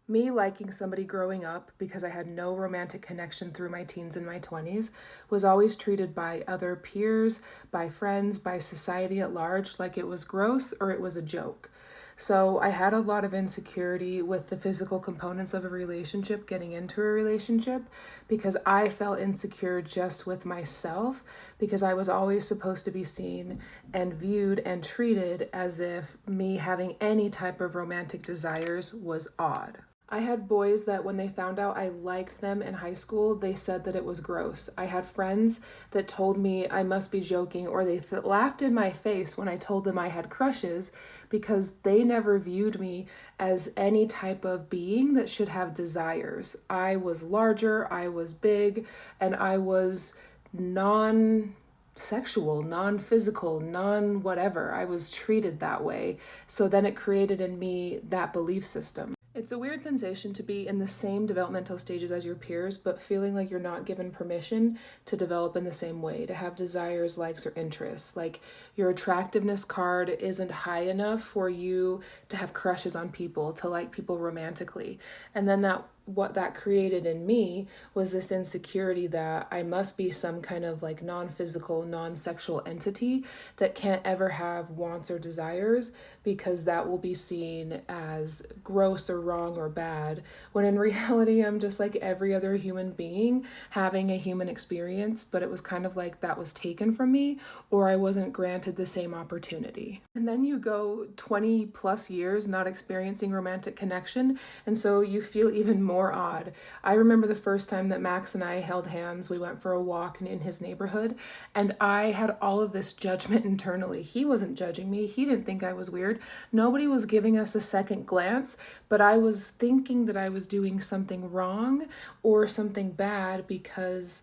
Me liking somebody growing up because I had no romantic connection through my teens and my 20s was always treated by other peers, by friends, by society at large like it was gross or it was a joke. So I had a lot of insecurity with the physical components of a relationship, getting into a relationship, because I felt insecure just with myself, because I was always supposed to be seen and viewed and treated as if me having any type of romantic desires was odd. I had boys that when they found out I liked them in high school, they said that it was gross. I had friends that told me I must be joking, or they laughed in my face when I told them I had crushes, because they never viewed me as any type of being that should have desires. I was larger, I was big, and I was non-sexual, non-physical, non-whatever. I was treated that way. So then it created in me that belief system. It's a weird sensation to be in the same developmental stages as your peers, but feeling like you're not given permission to develop in the same way, to have desires, likes, or interests. Like your attractiveness card isn't high enough for you to have crushes on people, to like people romantically. And then what that created in me was this insecurity that I must be some kind of like non-physical, non-sexual entity that can't ever have wants or desires, because that will be seen as gross or wrong or bad, when in reality I'm just like every other human being having a human experience, but it was kind of like that was taken from me, or I wasn't granted the same opportunity. And then you go 20 plus years not experiencing romantic connection, and so you feel even more odd. I remember the first time that Max and I held hands. We went for a walk in his neighborhood, and I had all of this judgment internally. He wasn't judging me. He didn't think I was weird. Nobody was giving us a second glance, but I was thinking that I was doing something wrong or something bad because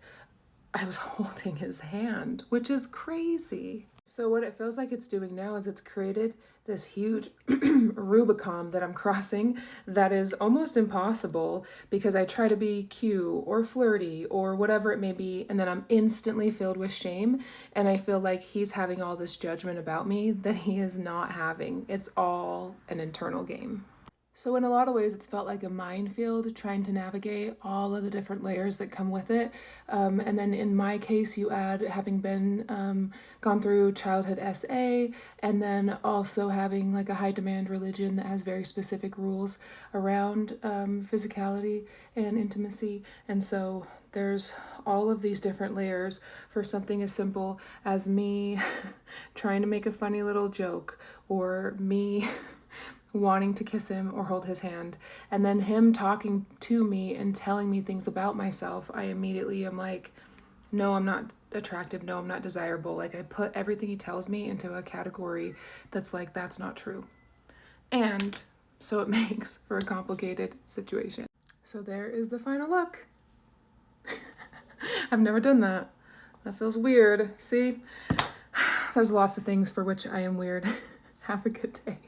I was holding his hand, which is crazy. So what it feels like it's doing now is it's created this huge Rubicon that I'm crossing that is almost impossible, because I try to be cute or flirty or whatever it may be, and then I'm instantly filled with shame, and I feel like he's having all this judgment about me that he is not having. It's all an internal game. So in a lot of ways, it's felt like a minefield trying to navigate all of the different layers that come with it. And then in my case, you add having been gone through childhood SA, and then also having like a high demand religion that has very specific rules around physicality and intimacy. And so there's all of these different layers for something as simple as me trying to make a funny little joke, or me wanting to kiss him or hold his hand, and then him talking to me and telling me things about myself. I immediately am like, no, I'm not attractive. No, I'm not desirable. Like I put everything he tells me into a category that's like, that's not true. And so it makes for a complicated situation. So there is the final look. I've never done that. That feels weird. See, there's lots of things for which I am weird. Have a good day.